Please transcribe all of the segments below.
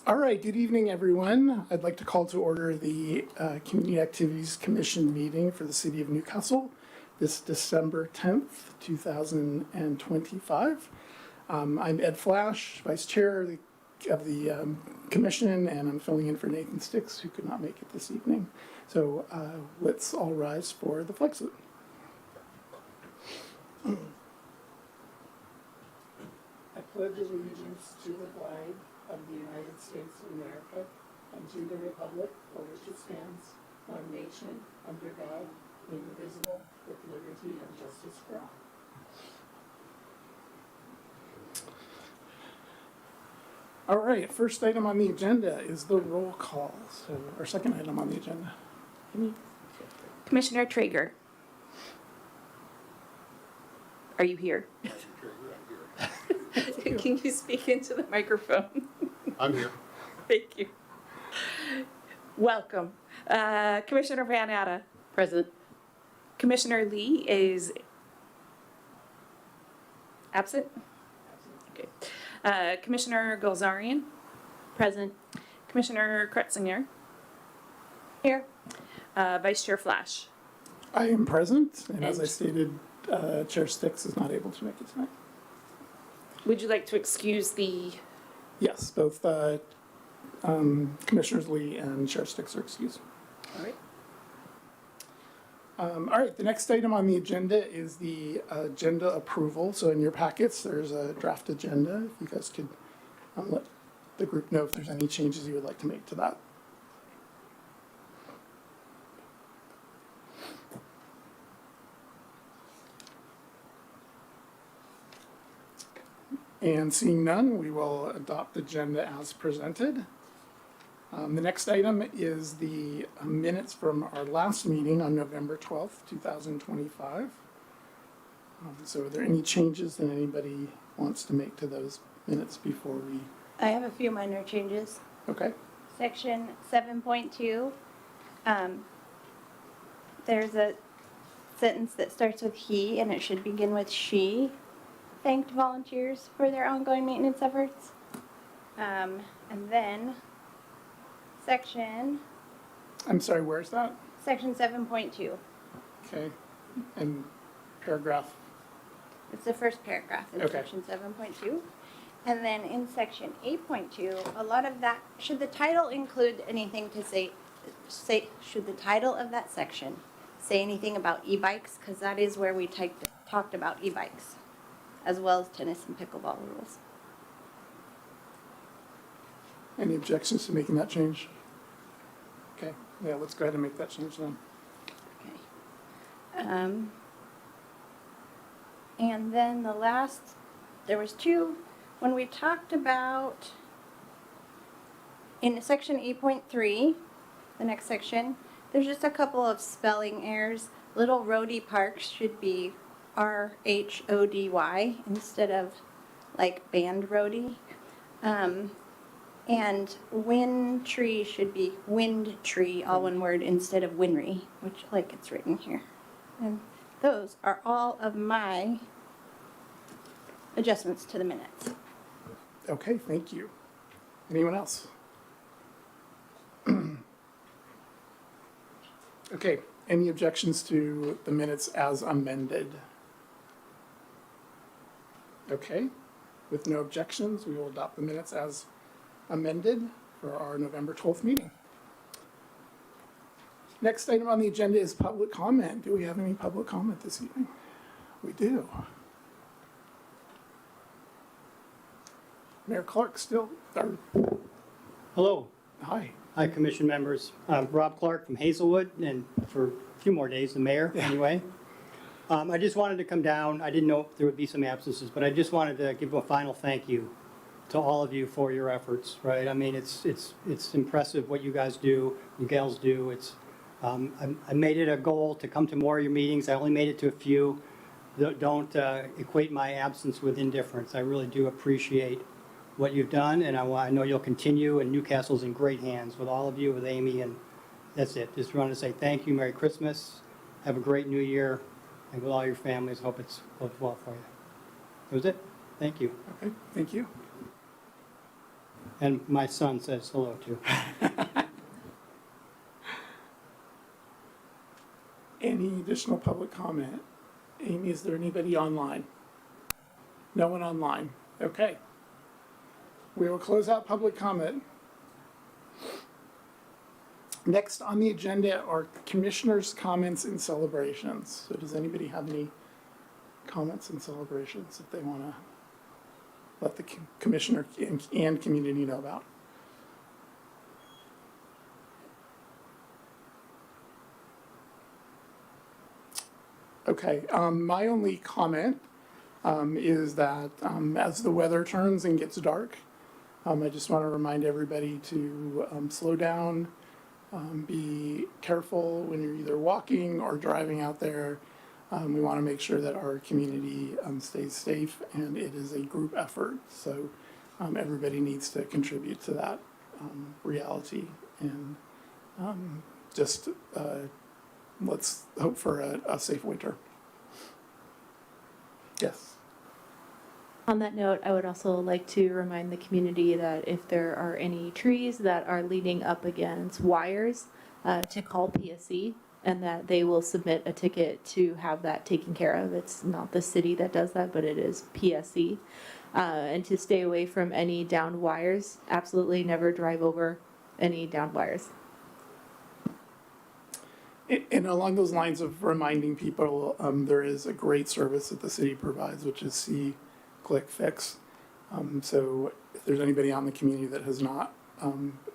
All right, good evening, everyone. I'd like to call to order the Community Activities Commission meeting for the City of Newcastle this December 10th, 2025. I'm Ed Flash, Vice Chair of the Commission, and I'm filling in for Nathan Sticks, who could not make it this evening. So let's all rise for the flag salute. I pledge allegiance to the flag of the United States of America and to the republic for which it stands, one nation, under God, indivisible, with liberty and justice for all. All right, first item on the agenda is the roll call. So our second item on the agenda. Commissioner Traeger. Are you here? Can you speak into the microphone? I'm here. Thank you. Welcome. Commissioner Van Atta. Present. Commissioner Lee is absent. Okay. Commissioner Golzarian. Present. Commissioner Kretzinger. Here. Vice Chair Flash. I am present, and as I stated, Chair Sticks is not able to make it tonight. Would you like to excuse the... Yes, both Commissioners Lee and Chair Sticks are excused. All right. All right, the next item on the agenda is the agenda approval. So in your packets, there's a draft agenda. If you guys could let the group know if there's any changes you would like to make to that. And seeing none, we will adopt the agenda as presented. The next item is the minutes from our last meeting on November 12th, 2025. So are there any changes that anybody wants to make to those minutes before we... I have a few minor changes. Okay, Section 7.2, there's a sentence that starts with he and it should begin with she. Thanked volunteers for their ongoing maintenance efforts. And then section I'm sorry, where's that? 7.2. Okay, and paragraph, It's the first paragraph in Okay. section 7.2. And then in section 8.2, a lot of that, should the title include anything to say, should the title of that section say anything about e-bikes? Because that is where we talked about e-bikes, as well as tennis and pickleball rules. any objections to making that change? Okay, yeah, let's go ahead and make that change then. Okay. And then the last, there was two, when we talked about, in section 8.3, the next section, there's just a couple of spelling errors. Little Rhody Parks should be R-H-O-D-Y instead of like Band Rhody. And Win Tree should be Wind Tree, all one word, instead of Winry, which like it's written here. And those are all of my adjustments to the minutes. Okay, thank you. Anyone else? Okay, any objections to the minutes as amended? Okay, with no objections, we will adopt the minutes as amended for our November 12th meeting. Next item on the agenda is public comment. Do we have any public comment this evening? We do. Mayor Clark still, Hello. hi. Hi, Commission members. Rob Clark from Hazelwood, and for a few more days, the mayor, anyway. I just wanted to come down. I didn't know if there would be some absences, but I just wanted to give a final thank you to all of you for your efforts, right? I mean, it's impressive what you guys do, you gals do. I made it a goal to come to more of your meetings. I only made it to a few. Don't equate my absence with indifference. I really do appreciate what you've done, and I know you'll continue, and Newcastle's in great hands with all of you, with Amy, and that's it. Just wanted to say thank you, Merry Christmas, have a great New Year, and with all your families, hope it's well for you. That was it. Thank you. Okay, thank you. And my son says hello too. Any additional public comment? Amy, is there anybody online? No one online. Okay. We will close out public comment. Next on the agenda are commissioners' comments and celebrations. So does anybody have any comments and celebrations that they want to let the commissioner and community know about? Okay, my only comment is that as the weather turns and gets dark, I just want to remind everybody to slow down, be careful when you're either walking or driving out there. We want to make sure that our community stays safe, and it is a group effort. So everybody needs to contribute to that reality, and just let's hope for a safe winter. Yes. On that note, I would also like to remind the community that if there are any trees that are leaning up against wires, to call PSC, and that they will submit a ticket to have that taken care of. It's not the city that does that, but it is PSC. And to stay away from any downed wires. Absolutely never drive over any downed wires. And along those lines of reminding people, there is a great service that the city provides, which is See, Click, Fix. So if there's anybody out in the community that has not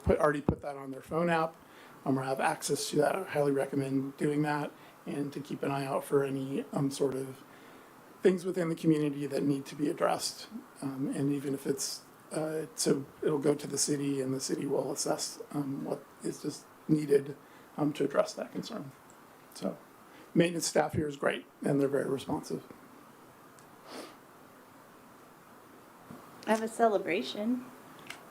already put that on their phone app or have access to that, I highly recommend doing that, and to keep an eye out for any sort of things within the community that need to be addressed. And even if it's, so it'll go to the city, and the city will assess what is just needed to address that concern. So maintenance staff here is great, and they're very responsive. I have a celebration.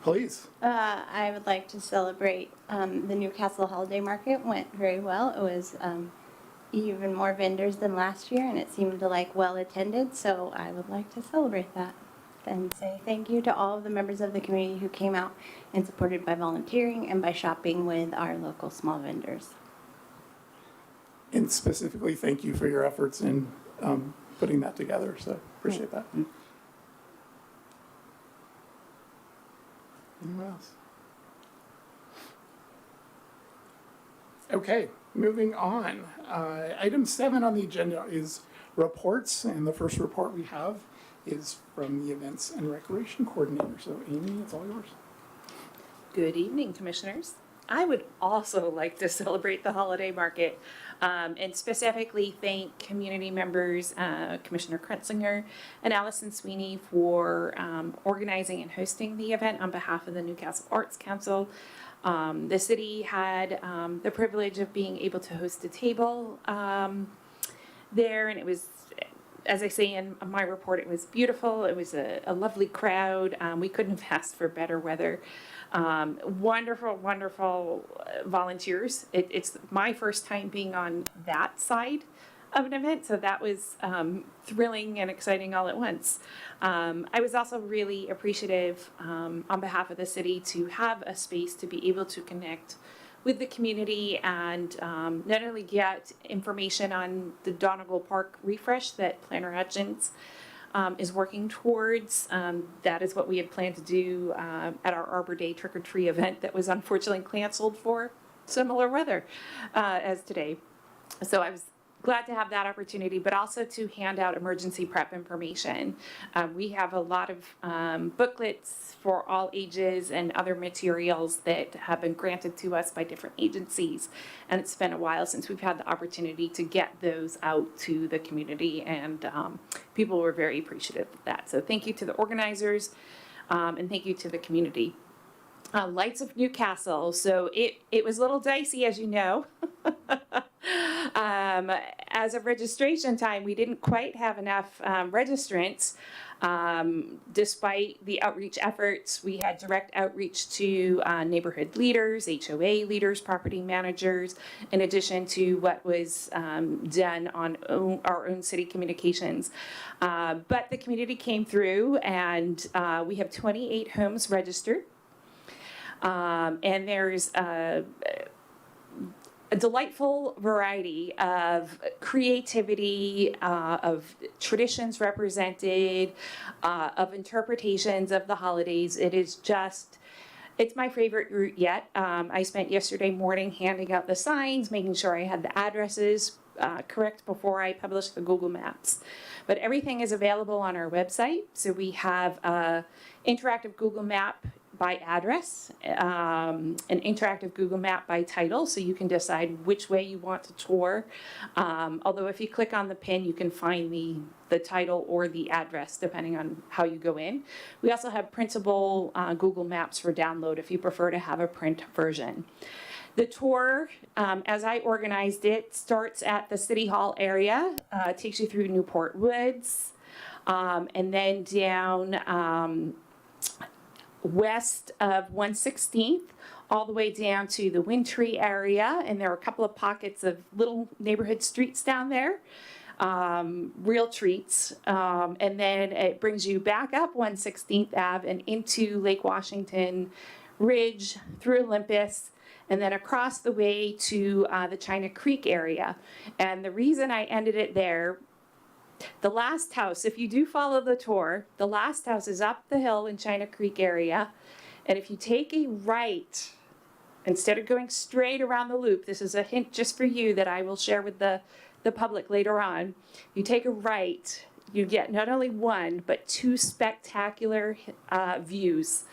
Please. I would like to celebrate the Newcastle Holiday Market went very well. It was even more vendors than last year, and it seemed like well attended. So I would like to celebrate that and say thank you to all of the members of the community who came out and supported by volunteering and by shopping with our local small vendors. And specifically, thank you for your efforts in putting that together. So appreciate that. Anyone else? Okay, moving on. Item 7 on the agenda is reports, and the first report we have is from the Events and Recreation Coordinator. So Amy, it's all yours. Good evening, Commissioners. I would also like to celebrate the holiday market and specifically thank community members, Commissioner Kretzinger and Allison Sweeney for organizing and hosting the event on behalf of the Newcastle Arts Council. The city had the privilege of being able to host a table there, and it was, as I say in my report, it was beautiful. It was a lovely crowd. We couldn't have asked for better weather. Wonderful, wonderful volunteers. It's my first time being on that side of an event, so that was thrilling and exciting all at once. I was also really appreciative on behalf of the city to have a space to be able to connect with the community and not only get information on the Donegal Park refresh that Planner Hutchins is working towards. That is what we had planned to do at our Arbor Day Trick or Treat event that was unfortunately canceled for similar weather as today. So I was glad to have that opportunity, but also to hand out emergency prep information. We have a lot of booklets for all ages and other materials that have been granted to us by different agencies. And it's been a while since we've had the opportunity to get those out to the community, and people were very appreciative of that. So thank you to the organizers, and thank you to the community. Lights of Newcastle. So it was a little dicey, as you know. As of registration time, we didn't quite have enough registrants. Despite the outreach efforts, we had direct outreach to neighborhood leaders, HOA leaders, property managers, in addition to what was done on our own city communications. But the community came through, and we have 28 homes registered. And there's a delightful variety of creativity, of traditions represented, of interpretations of the holidays. It's my favorite route yet. I spent yesterday morning handing out the signs, making sure I had the addresses correct before I published the Google Maps. But everything is available on our website. So we have an interactive Google Map by address, an interactive Google Map by title, so you can decide which way you want to tour. Although if you click on the pin, you can find the title or the address, depending on how you go in. We also have printable Google Maps for download if you prefer to have a print version. The tour, as I organized it, starts at the City Hall area, takes you through Newport Woods, and then down west of 116th, all the way down to the Windtree area, and there are a couple of pockets of little neighborhood streets down there, real treats, and then it brings you back up 116th Ave and into Lake Washington Ridge, through Olympus, and then across the way to the China Creek area. And the reason I ended it there, the last house, if you do follow the tour, the last house is up the hill in China Creek area. And if you take a right, instead of going straight around the loop, this is a hint just for you that I will share with the public later on. You take a right, you get not only one, but two spectacular views.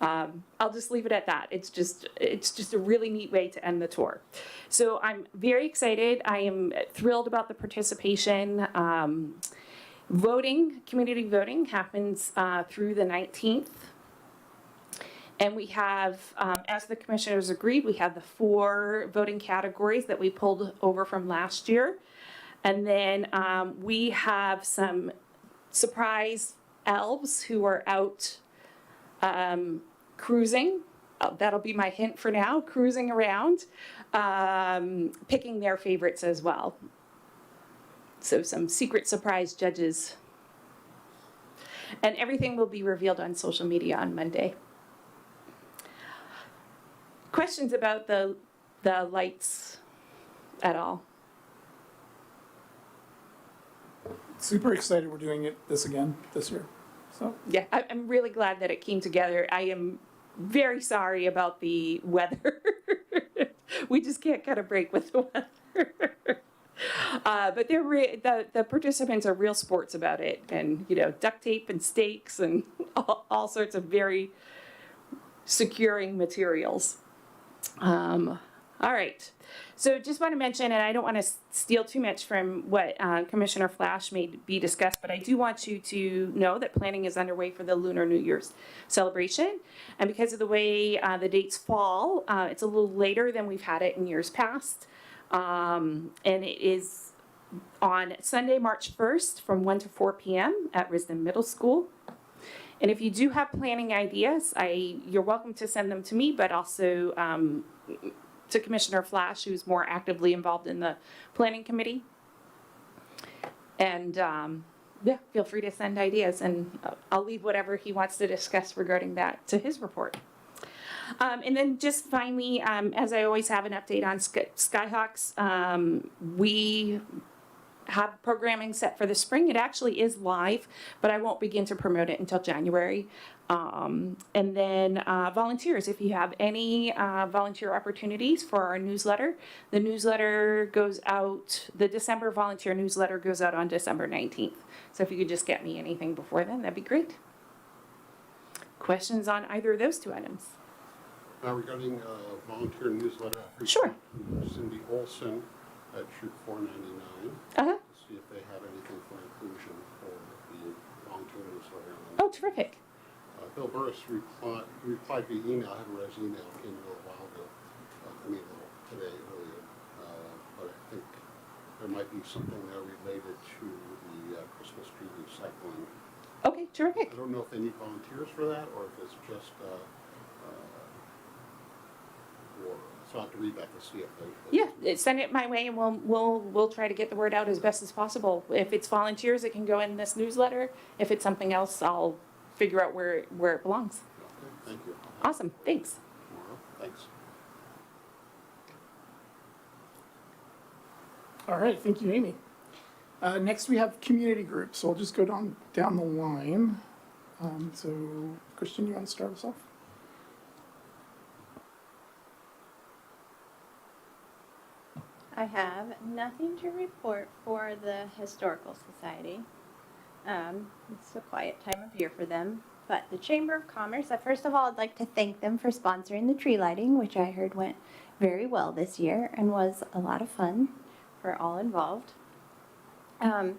I'll just leave it at that. It's just a really neat way to end the tour. So I'm very excited. I am thrilled about the participation. Community voting happens through the 19th. And we have, as the commissioners agreed, we have the 4 voting categories that we pulled over from last year. And then we have some surprise elves who are out cruising. That'll be my hint for now, cruising around, picking their favorites as well. So some secret surprise judges. And everything will be revealed on social media on Monday. Questions about the lights at all? Super excited we're doing this again this year. So Yeah, I'm really glad that it came together. I am very sorry about the weather. We just can't got a break with the weather. But the participants are real sports about it, and duct tape and stakes and all sorts of very securing materials. All right. So just want to mention, and I don't want to steal too much from what Commissioner Flash may be discussed, but I do want you to know that planning is underway for the Lunar New Year's celebration. And because of the way the dates fall, it's a little later than we've had it in years past. And it is on Sunday, March 1st from 1 to 4 p.m. at Risdon Middle School. And if you do have planning ideas, you're welcome to send them to me, but also to Commissioner Flash, who's more actively involved in the planning committee. And yeah, feel free to send ideas, and I'll leave whatever he wants to discuss regarding that to his report. And then just finally, as I always have an update on Skyhawks, we have programming set for the spring. It actually is live, but I won't begin to promote it until January. And then volunteers, if you have any volunteer opportunities for our newsletter, the newsletter goes out, the December volunteer newsletter goes out on December 19th. So if you could just get me anything before then, that'd be great. Questions on either of those 2 items? Regarding volunteer newsletter, I Sure. Cindy Olson at Shoot 499 Uh-huh. to see if they have anything for inclusion for the volunteer newsletter. Oh, terrific. Bill Burris replied via email. I haven't read his email. It came a little while ago. I mean, today earlier. But I think there might be something there related to the Christmas tree recycling. Okay, terrific. I don't know if they need volunteers for that or if it's just so I have to read back to see if they. Yeah, send it my way, and we'll try to get the word out as best as possible. If it's volunteers, it can go in this newsletter. If it's something else, I'll figure out where it belongs. Okay, thank you. Awesome, thanks. More Thanks. All right, thank you, Amy. Next, we have community groups, so we'll just go down the line. So, Christian, you want to start us off? I have nothing to report for the Historical Society. It's a quiet time of year for them. But the Chamber of Commerce, first of all, I'd like to thank them for sponsoring the tree lighting, which I heard went very well this year and was a lot of fun for all involved. On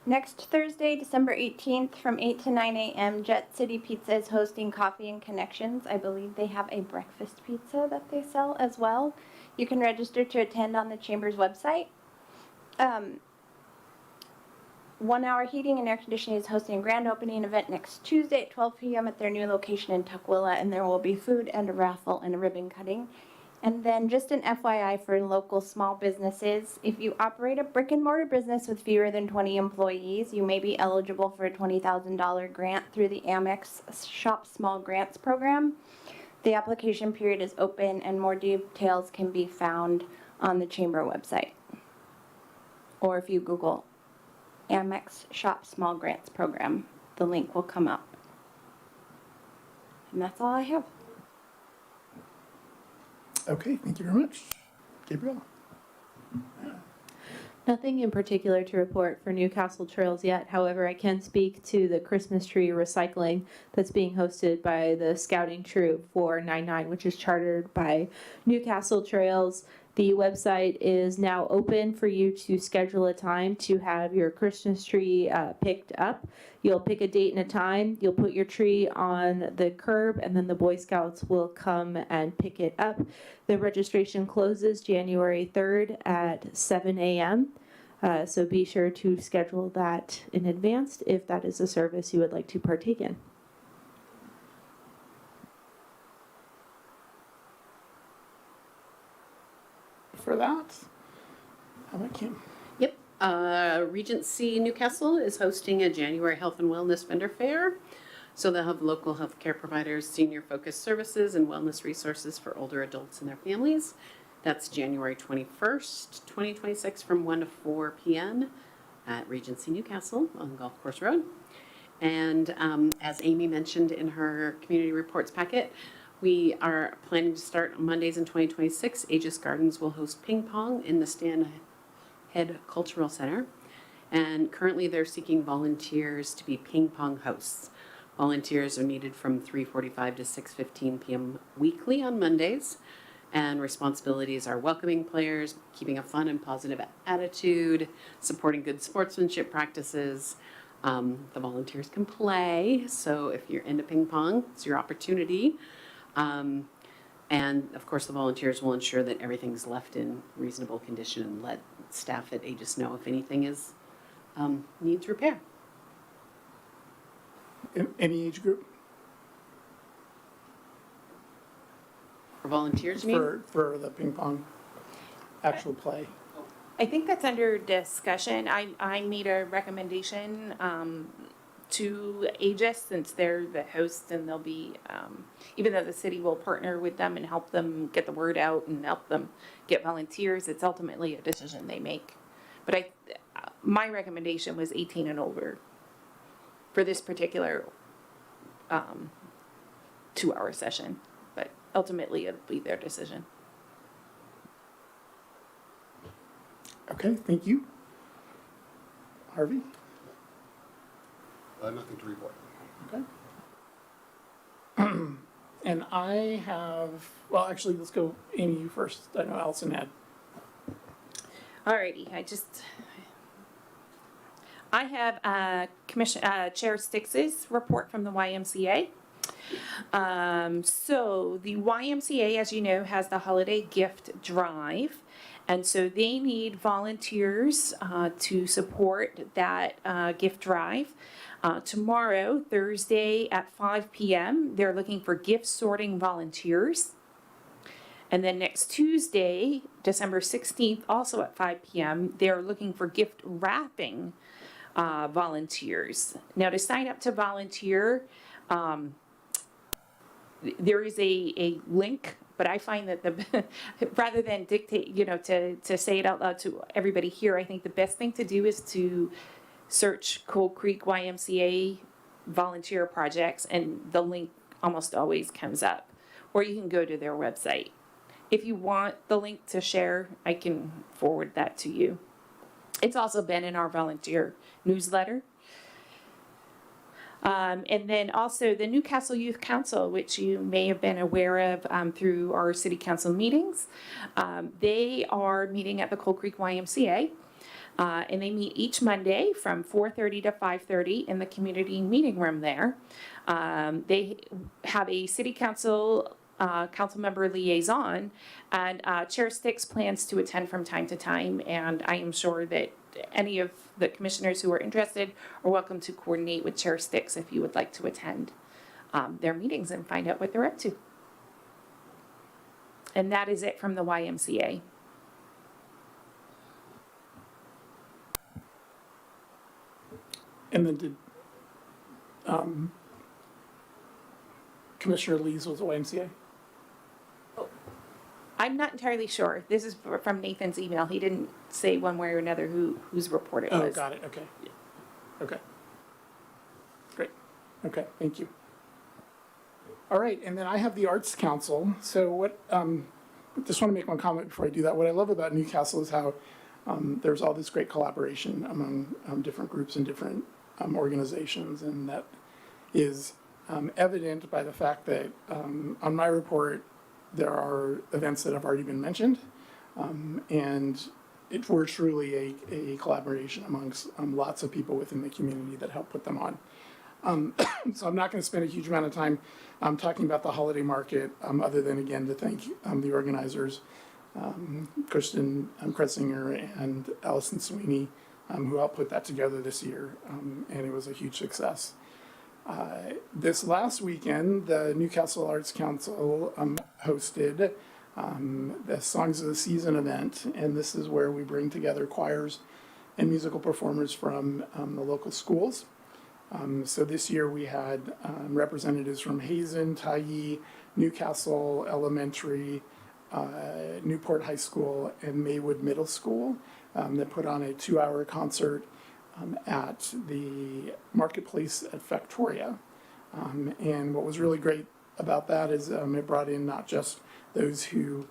next Thursday, December 18th, from 8 to 9 a.m., Jet City Pizza is hosting Coffee and Connections. I believe they have a breakfast pizza that they sell as well. You can register to attend on the Chamber's website. 1 Hour Heating and Air Conditioning is hosting a grand opening event next Tuesday at 12 p.m. at their new location in Tukwila, and there will be food and a raffle and a ribbon cutting. And then just an FYI for local small businesses, if you operate a brick and mortar business with fewer than 20 employees, you may be eligible for a $20,000 grant through the Amex Shop Small Grants program. The application period is open and more details can be found on the Chamber website. Or if you Google Amex Shop Small Grants program, the link will come up. And that's all I have. Okay, thank you very much. Gabrielle? Nothing in particular to report for Newcastle Trails yet. However, I can speak to the Christmas tree recycling that's being hosted by the Scouting Troop for 9/9, which is chartered by Newcastle Trails. The website is now open for you to schedule a time to have your Christmas tree picked up. You'll pick a date and a time. You'll put your tree on the curb, and then the Boy Scouts will come and pick it up. The registration closes January 3rd at 7 a.m. So be sure to schedule that in advance if that is a service you would like to partake in. For that, how about Kim? Yep. Regency Newcastle is hosting a January Health and Wellness Vendor Fair. So they'll have local healthcare providers, senior focused services, and wellness resources for older adults and their families. That's January 21st, 2026 from 1 to 4 p.m. at Regency Newcastle on Golf Course Road. And as Amy mentioned in her community reports packet, we are planning to start on Mondays in 2026. Aegis Gardens will host ping pong in the Stan Head Cultural Center. And currently they're seeking volunteers to be ping pong hosts. Volunteers are needed from 3:45 to 6:15 p.m. weekly on Mondays. And responsibilities are welcoming players, keeping a fun and positive attitude, supporting good sportsmanship practices. The volunteers can play, so if you're into ping pong, it's your opportunity. And of course, the volunteers will ensure that everything's left in reasonable condition and let staff at Aegis know if anything is needs repair. Any age group? For volunteers, you mean? For the ping pong actual play. I think that's under discussion. I made a recommendation to Aegis since they're the hosts and they'll be, even though the city will partner with them and help them get the word out and help them get volunteers, it's ultimately a decision they make. But my recommendation was 18 and older for this particular 2-hour session. But ultimately it'll be their decision. Okay, thank you. Harvey? Nothing to report. Okay. And I have, well, actually, let's go, Amy, you first. I know Allison had. Alrighty, I have Chair Stix's report from the YMCA. So the YMCA, as you know, has the holiday gift drive. And so they need volunteers to support that gift drive. Tomorrow, Thursday at 5 p.m., they're looking for gift sorting volunteers. And then next Tuesday, December 16th, also at 5 p.m., they're looking for gift wrapping volunteers. Now, to sign up to volunteer, there is a link, but I find that the, rather than dictate, to say it out loud to everybody here, I think the best thing to do is to search Cold Creek YMCA volunteer projects, and the link almost always comes up. Or you can go to their website. If you want the link to share, I can forward that to you. It's also been in our volunteer newsletter. And then also the Newcastle Youth Council, which you may have been aware of through our city council meetings. They are meeting at the Cold Creek YMCA. And they meet each Monday from 4:30 to 5:30 in the community meeting room there. They have a city council council member liaison, and Chair Sticks plans to attend from time to time, and I am sure that any of the commissioners who are interested are welcome to coordinate with Chair Sticks if you would like to attend their meetings and find out what they're up to. And that is it from the YMCA. And then did Commissioner Lees was the YMCA? I'm not entirely sure. This is from Nathan's email. He didn't say one way or another whose report it was. Oh, got it, okay. Okay. Great, okay, thank you. All right, and then I have the Arts Council. So what, just want to make one comment before I do that. What I love about Newcastle is how there's all this great collaboration among different groups and different organizations, and that is evident by the fact that on my report, there are events that have already been mentioned, and we're truly a collaboration amongst lots of people within the community that help put them on. So I'm not going to spend a huge amount of time talking about the holiday market, other than again to thank the organizers, Kristen Kretzinger and Allison Sweeney, who helped put that together this year, and it was a huge success. This last weekend, the Newcastle Arts Council hosted the Songs of the Season event, and this is where we bring together choirs and musical performers from the local schools. So this year we had representatives from Hazen, Tyee, Newcastle Elementary, Newport High School, and Maywood Middle School that put on a 2-hour concert at the marketplace at Factoria. And what was really great about that is it brought in not just those who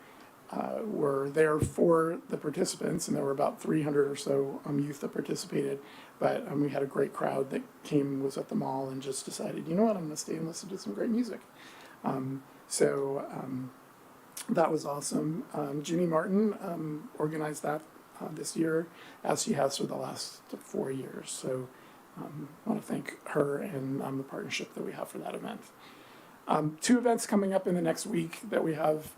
were there for the participants, and there were about 300 or so youth that participated, but we had a great crowd that came, was at the mall, and just decided, you know what, I'm going to stay and listen to some great music. So that was awesome. Ginny Martin organized that this year, as she has for the last 4 years. So I want to thank her and the partnership that we have for that event. 2 events coming up in the next week that we have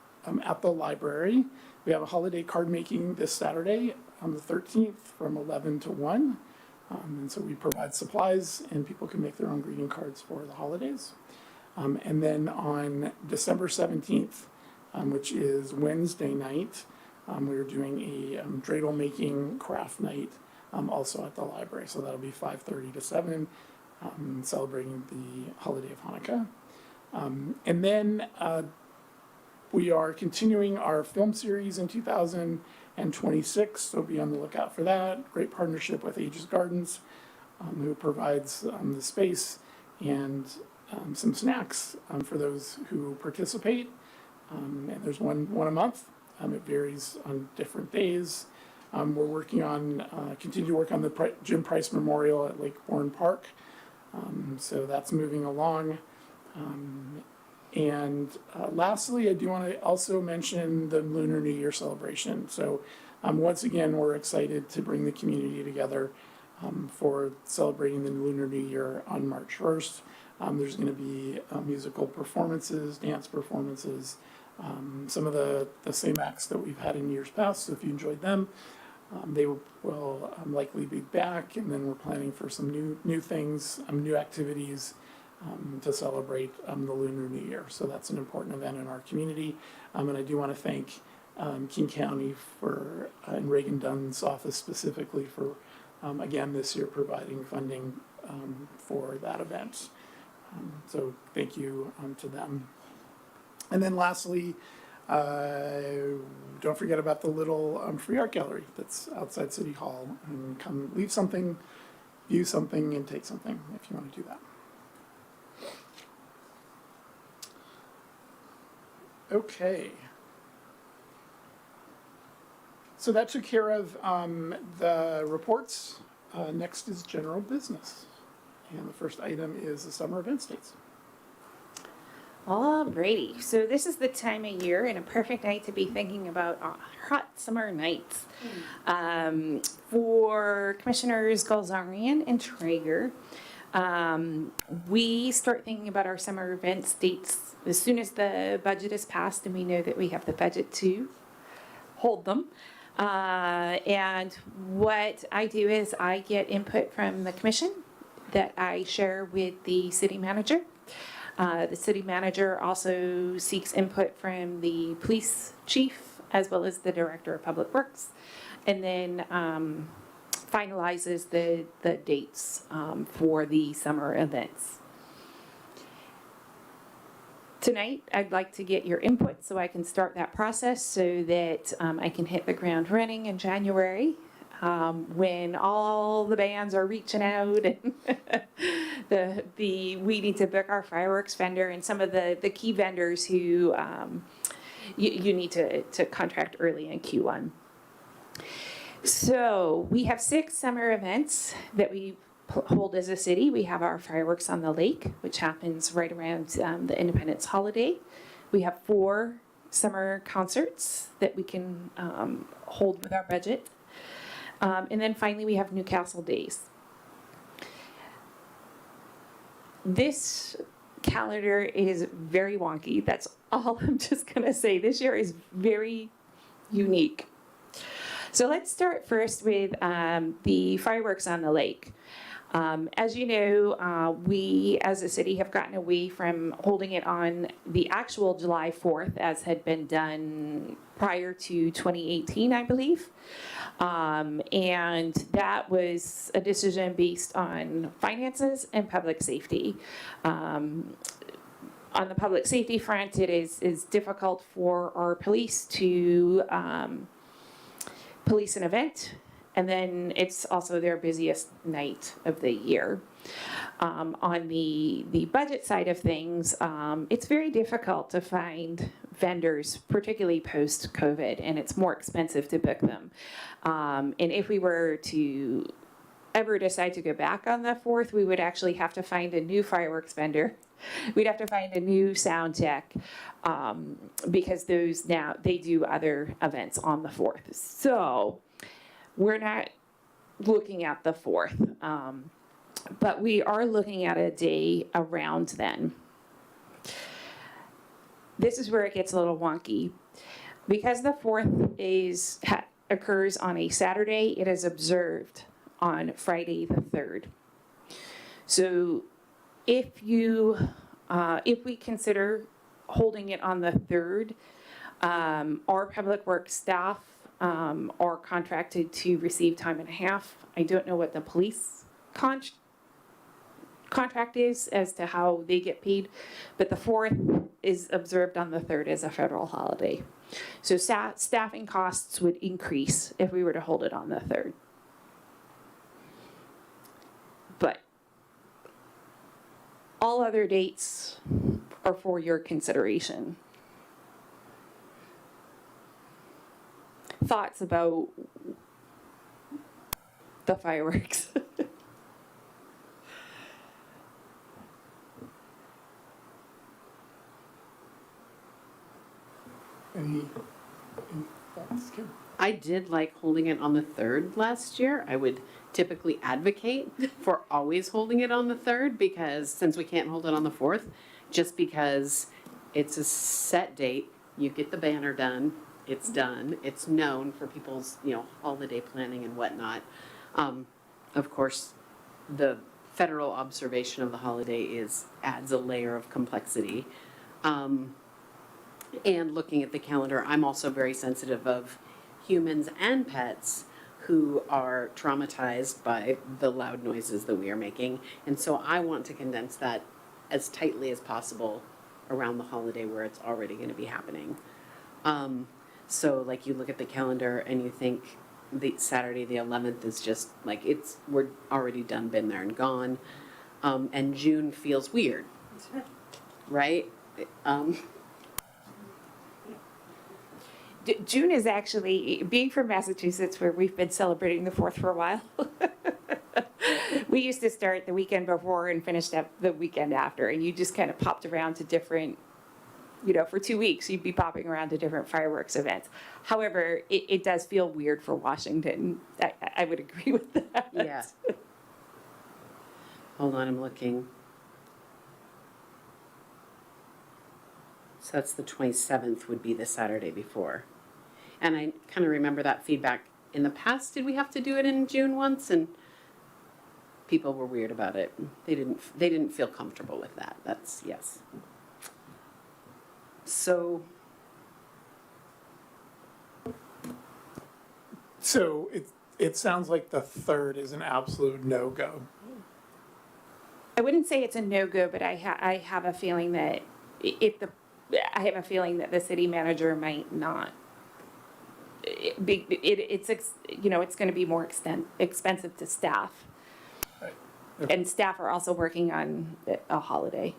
at the library. We have a holiday card making this Saturday on the 13th from 11 to 1. And so we provide supplies, and people can make their own greeting cards for the holidays. And then on December 17th, which is Wednesday night, we're doing a dreidel making craft night also at the library. So that'll be 5:30 to 7, celebrating the holiday of Hanukkah. And then we are continuing our film series in 2026, so be on the lookout for that. Great partnership with Aegis Gardens, who provides the space and some snacks for those who participate. And there's one a month. It varies on different days. We're working on, continue to work on the Jim Price Memorial at Lake Bourne Park. So that's moving along. And lastly, I do want to also mention the Lunar New Year celebration. So once again, we're excited to bring the community together for celebrating the Lunar New Year on March 1st. There's going to be musical performances, dance performances, some of the same acts that we've had in years past. So if you enjoyed them, they will likely be back. And then we're planning for some new things, new activities to celebrate the Lunar New Year. So that's an important event in our community. And I do want to thank King County for, and Reagan Dunn's office specifically for, again, this year providing funding for that event. So thank you to them. And then lastly, don't forget about the little free art gallery that's outside City Hall. And come leave something, view something, and take something if you want to do that. Okay. So that took care of the reports. Next is general business. And the first item is the summer events dates. Alrighty, so this is the time of year and a perfect night to be thinking about hot summer nights. For Commissioners Golzarian and Traeger, we start thinking about our summer events dates as soon as the budget is passed and we know that we have the budget to hold them. And what I do is I get input from the commission that I share with the city manager. The city manager also seeks input from the police chief as well as the director of public works, and then finalizes the dates for the summer events. Tonight, I'd like to get your input so I can start that process so that I can hit the ground running in January. When all the bands are reaching out and we need to book our fireworks vendor and some of the key vendors who you need to contract early in Q1. So we have 6 summer events that we hold as a city. We have our fireworks on the lake, which happens right around the Independence holiday. We have 4 summer concerts that we can hold with our budget. And then finally, we have Newcastle Days. This calendar is very wonky. That's all I'm just going to say. This year is very unique. So let's start first with the fireworks on the lake. As you know, we as a city have gotten away from holding it on the actual July 4th as had been done prior to 2018, I believe. And that was a decision based on finances and public safety. On the public safety front, it is difficult for our police to police an event. And then it's also their busiest night of the year. On the budget side of things, it's very difficult to find vendors, particularly post-COVID, and it's more expensive to book them. And if we were to ever decide to go back on the 4th, we would actually have to find a new fireworks vendor. We'd have to find a new sound tech because those now, they do other events on the 4th. So we're not looking at the 4th, but we are looking at a day around then. This is where it gets a little wonky. Because the 4th occurs on a Saturday, it is observed on Friday the 3rd. So if we consider holding it on the 3rd, our public works staff are contracted to receive time and a half. I don't know what the police contract is as to how they get paid, but the 4th is observed on the 3rd as a federal holiday. So staffing costs would increase if we were to hold it on the 3rd. But all other dates are for your consideration. Thoughts about the fireworks? Any thoughts, Kim? I did like holding it on the 3rd last year. I would typically advocate for always holding it on the 3rd because since we can't hold it on the 4th, just because it's a set date, you get the banner done, it's done, it's known for people's, holiday planning and whatnot. Of course, the federal observation of the holiday adds a layer of complexity. And looking at the calendar, I'm also very sensitive of humans and pets who are traumatized by the loud noises that we are making. And so I want to condense that as tightly as possible around the holiday where it's already going to be happening. So like you look at the calendar and you think the Saturday, the 11th is just like we're already done, been there and gone. And June feels weird, right? June is actually, being from Massachusetts where we've been celebrating the 4th for a while, we used to start the weekend before and finished up the weekend after, and you just kind of popped around to different, for 2 weeks, you'd be popping around to different fireworks events. However, it does feel weird for Washington. I would agree with that. Yeah. Hold on, I'm looking. So that's the 27th would be the Saturday before. And I kind of remember that feedback in the past. Did we have to do it in June once? And people were weird about it. They didn't feel comfortable with that. That's, yes. So, So it sounds like the 3rd is an absolute no-go. I wouldn't say it's a no-go, but I have a feeling that the city manager might not be, it's going to be more expensive to staff. Right. And staff are also working on a holiday.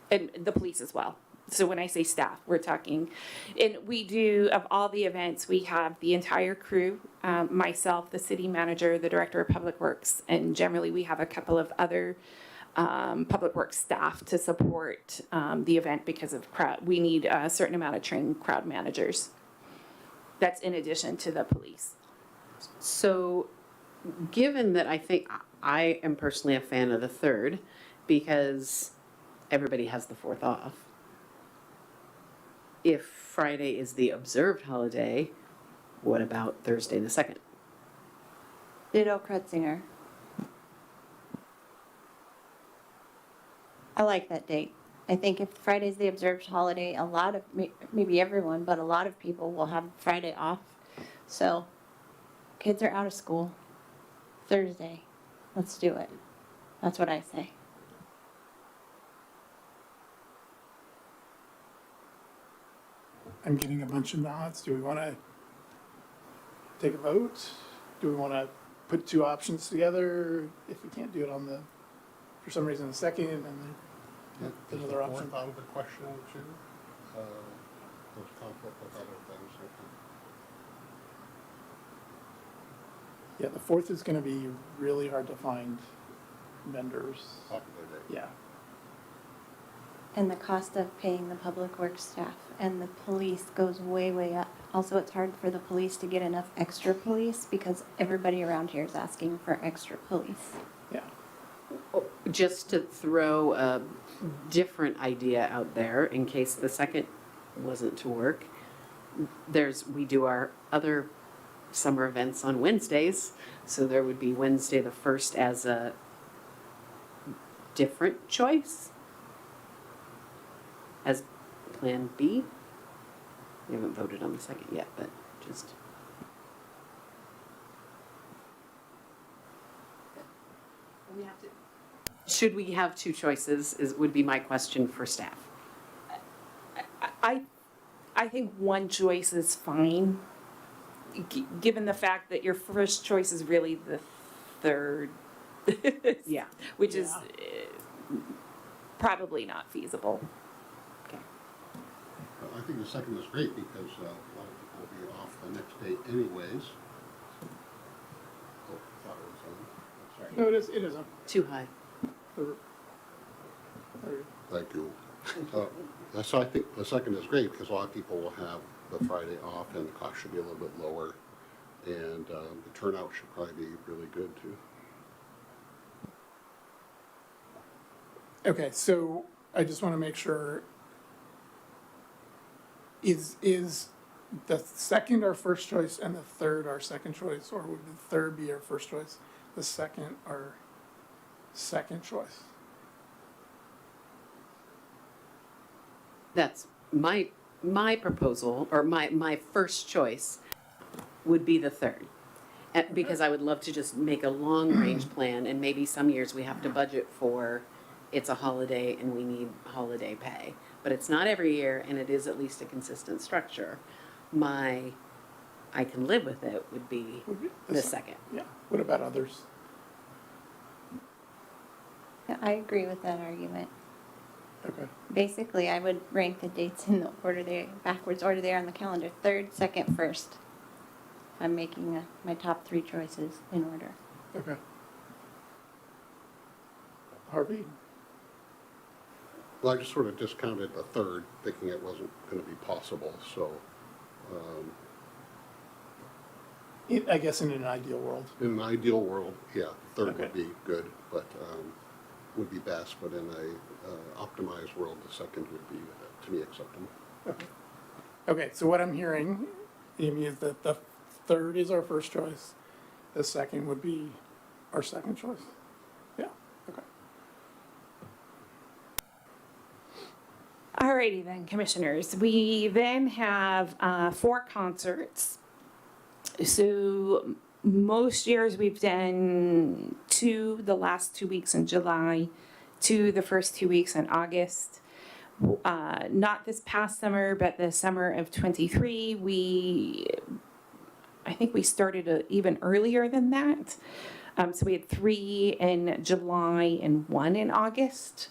And the police as well. So when I say staff, we're talking, and we do, of all the events, we have the entire crew, myself, the city manager, the director of public works, and generally we have a couple of other public works staff to support the event because of crowd. We need a certain amount of trained crowd managers. That's in addition to the police. so given that I think I am personally a fan of the 3rd because everybody has the 4th off. If Friday is the observed holiday, what about Thursday the 2nd? Ditto Kretzinger. I like that date. I think if Friday's the observed holiday, a lot of, maybe everyone, but a lot of people will have Friday off. So kids are out of school. Thursday, let's do it. That's what I say. I'm getting a bunch of nods. Do we want to take a vote? Do we want to put two options together? If we can't do it for some reason, the 2nd, and then Is another the option. 4th out of the question too? There's conflict with other things, I think. Yeah, the 4th is going to be really hard to find vendors. Popular day. Yeah. And the cost of paying the public works staff and the police goes way, way up. Also, it's hard for the police to get enough extra police because everybody around here is asking for extra police. Yeah. Just to throw a different idea out there in case the 2nd wasn't to work, we do our other summer events on Wednesdays, so there would be Wednesday the 1st as a different choice as Plan B. We haven't voted on the 2nd yet, but just. Should we have two choices would be my question for staff. I think one choice is fine, given the fact that your first choice is really the 3rd. Yeah. Which is probably not feasible. Okay. Well, I think the 2nd is great because a lot of people will be off the next day anyways. Oh, I thought it was on. Sorry. No, it is a. Too high. Thank you. So I think the 2nd is great because a lot of people will have the Friday off and the cost should be a little bit lower. And the turnout should probably be really good too. Okay, so I just want to make sure, is the 2nd our first choice and the 3rd our second choice, or would the 3rd be our first choice, the 2nd our second choice? That's my proposal, or my first choice would be the 3rd. Because I would love to just make a long-range plan, and maybe some years we have to budget for it's a holiday and we need holiday pay. But it's not every year, and it is at least a consistent structure. I can live with it would be Would be the second. Yeah. What about others? Yeah, I agree with that argument. Okay. Basically, I would rank the dates in the order backwards order there on the calendar, third, second, first. I'm making my top 3 choices in order. Okay. Harvey? Well, I just sort of discounted the third, thinking it wasn't going to be possible, so I guess in an ideal world. in an ideal world, yeah, third Okay. would be good, but would be best, but in a optimized world, the second would be, to me, acceptable. Okay. Okay, so what I'm hearing, Amy, is that the third is our first choice. The second would be our second choice. Yeah, okay. Alrighty then, commissioners. We then have 4 concerts. So most years we've done 2 the last 2 weeks in July, 2 the first 2 weeks in August. Not this past summer, but the summer of '23, I think we started even earlier than that. So we had 3 in July and 1 in August.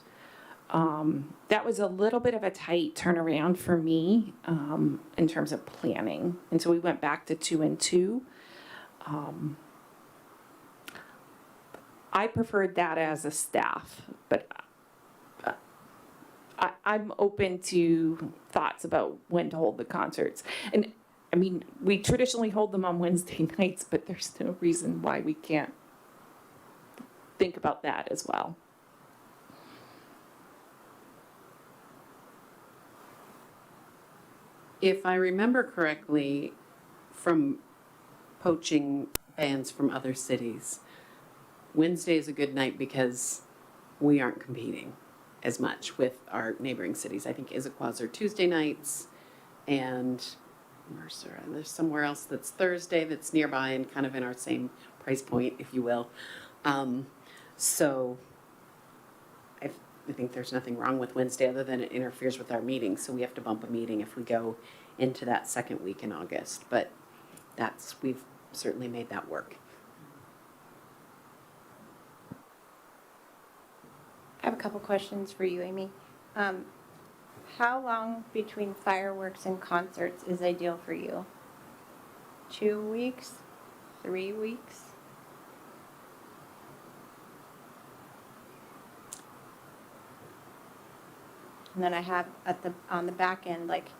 That was a little bit of a tight turnaround for me in terms of planning. And so we went back to 2 and 2. I preferred that as a staff, but I'm open to thoughts about when to hold the concerts. And I mean, we traditionally hold them on Wednesday nights, but there's no reason why we can't think about that as well. If I remember correctly, from poaching bands from other cities, Wednesday is a good night because we aren't competing as much with our neighboring cities. I think Issaquah's are Tuesday nights, and Mercer, and there's somewhere else that's Thursday that's nearby and kind of in our same price point, if you will. So I think there's nothing wrong with Wednesday other than it interferes with our meeting, so we have to bump a meeting if we go into that second week in August. But we've certainly made that work. I have a couple questions for you, Amy. How long between fireworks and concerts is ideal for you? 2 weeks? 3 weeks? And then I have on the back end, like,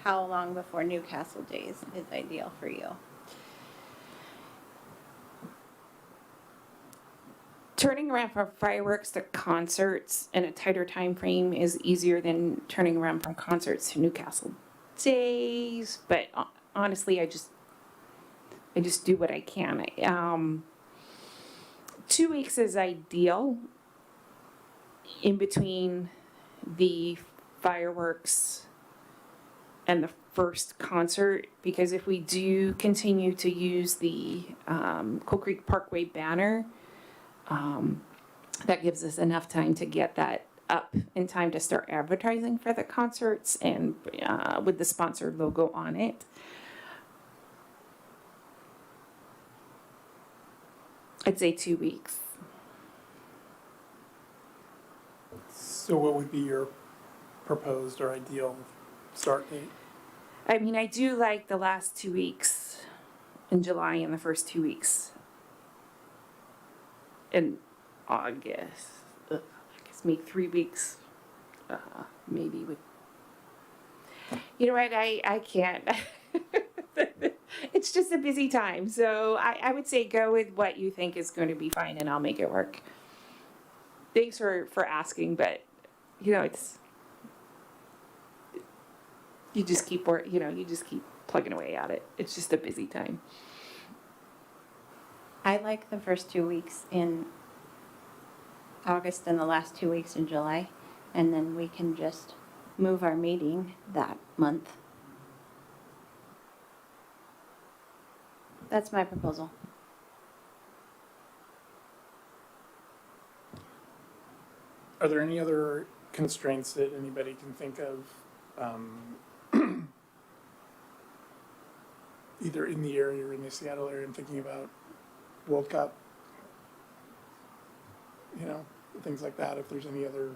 how long before Newcastle Days is ideal for you? Turning around from fireworks to concerts in a tighter time frame is easier than turning around from concerts to Newcastle Days. But honestly, I just do what I can. 2 weeks is ideal in between the fireworks and the first concert, because if we do continue to use the Coal Creek Parkway banner, that gives us enough time to get that up in time to start advertising for the concerts and with the sponsor logo on it. I'd say 2 weeks. So what would be your proposed or ideal start date? I mean, I do like the last 2 weeks in July and the first 2 weeks in August. I guess make 3 weeks, maybe with. You know what? I can't. It's just a busy time, so I would say go with what you think is going to be fine, and I'll make it work. Thanks for asking, but you know you just keep plugging away at it. It's just a busy time. I like the first 2 weeks in August and the last 2 weeks in July, and then we can just move our meeting that month. That's my proposal. Are there any other constraints that anybody can think of, either in the area or in the Seattle area? I'm thinking about World Cup, you know, things like that. If there's any other,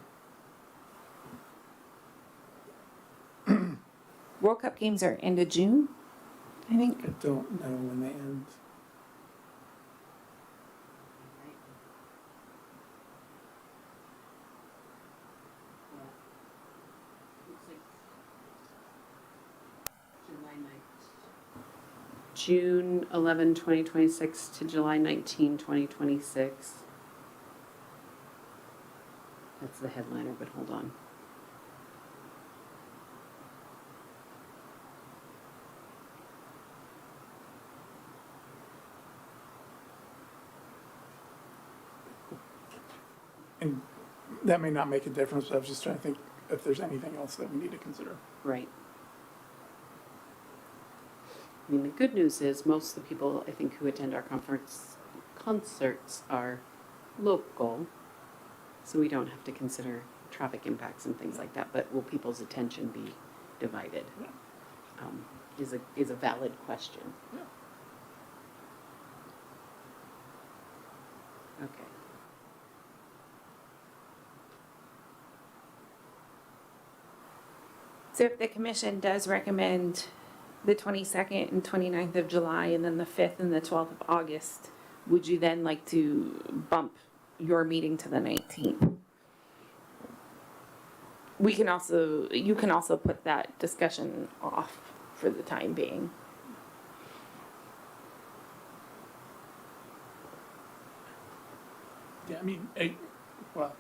World Cup games are end of June, I think. I don't know when they end. June 11, 2026 to July 19, 2026. That's the headliner, but hold on. And that may not make a difference, but I was just trying to think if there's anything else that we need to consider. Right. I mean, the good news is most of the people, I think, who attend our concerts are local, so we don't have to consider traffic impacts and things like that, but will people's attention be divided? Is a valid question. Yeah. Okay. So if the commission does recommend the 22nd and 29th of July and then the 5th and the 12th of August, would you then like to bump your meeting to the 19th? You can also put that discussion off for the time being. Yeah, I mean, well,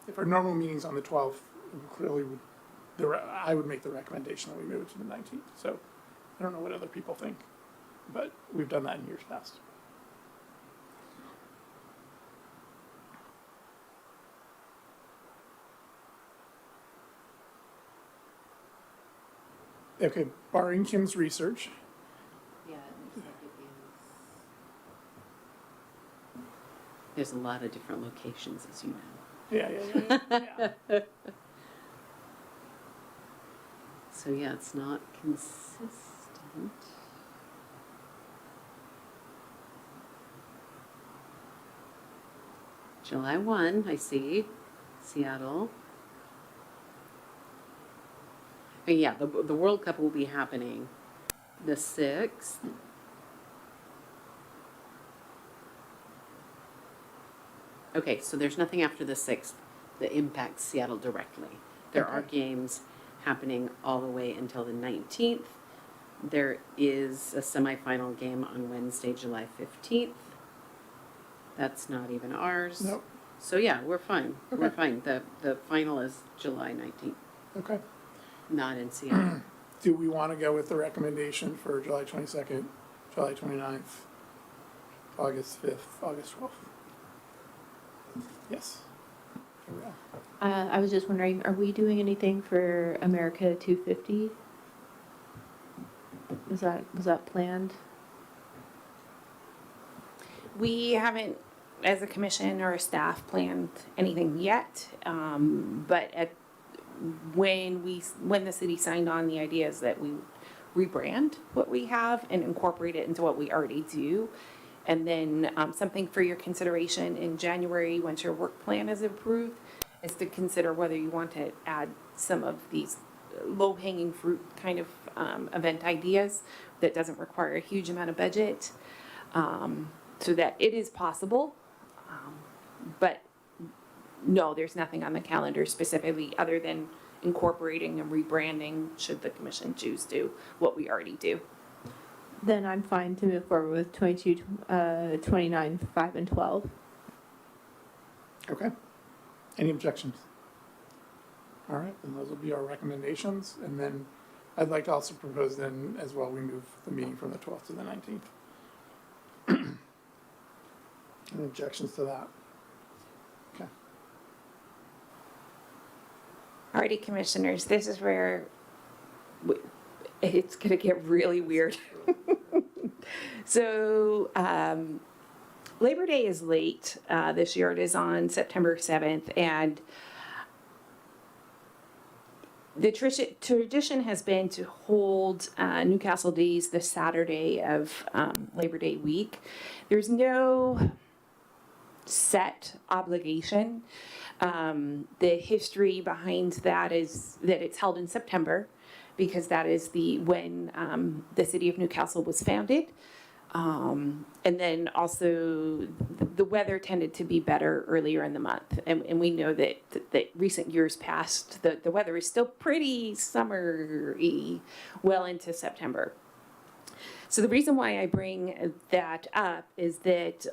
if our normal meeting's on the 12th, we clearly would, I would make the recommendation that we move it to the 19th. So I don't know what other people think, but we've done that in years past. Okay, barring Kim's research, Yeah, it looks like it is. There's a lot of different locations, as you know. yeah. So yeah, it's not consistent. July 1, I see, Seattle. And yeah, the World Cup will be happening the 6th. Okay, so there's nothing after the 6th that impacts Seattle directly. There are games happening all the way until the 19th. There is a semifinal game on Wednesday, July 15th. That's not even ours. Nope. So yeah, we're fine. We're Okay. fine. The final is July 19th, Okay. not in Seattle. Do we want to go with the recommendation for July 22nd, July 29th, August 5th, August 12th? Yes. Here we go. I was just wondering, are we doing anything for America 250? Was that planned? We haven't, as a commission or a staff, planned anything yet. But when the city signed on, the idea is that we rebrand what we have and incorporate it into what we already do. And then something for your consideration in January, once your work plan is approved, is to consider whether you want to add some of these low-hanging fruit kind of event ideas that doesn't require a huge amount of budget, so that it is possible. But no, there's nothing on the calendar specifically other than incorporating and rebranding, should the commission choose to, what we already do. Then I'm fine to move forward with 22, 29, 5, and 12. Okay. Any objections? All right, then those will be our recommendations. And then I'd like to also propose then as well, we move the meeting from the 12th to the 19th. Any objections to that? Okay. Alrighty, commissioners, this is where it's gonna get really weird. So, Labor Day is late this year. It is on September 7th, and the tradition has been to hold Newcastle Days the Saturday of Labor Day week. There's no set obligation. The history behind that is that it's held in September because that is when the city of Newcastle was founded. And then also the weather tended to be better earlier in the month. And we know that recent years past, the weather is still pretty summery well into September. So the reason why I bring that up is that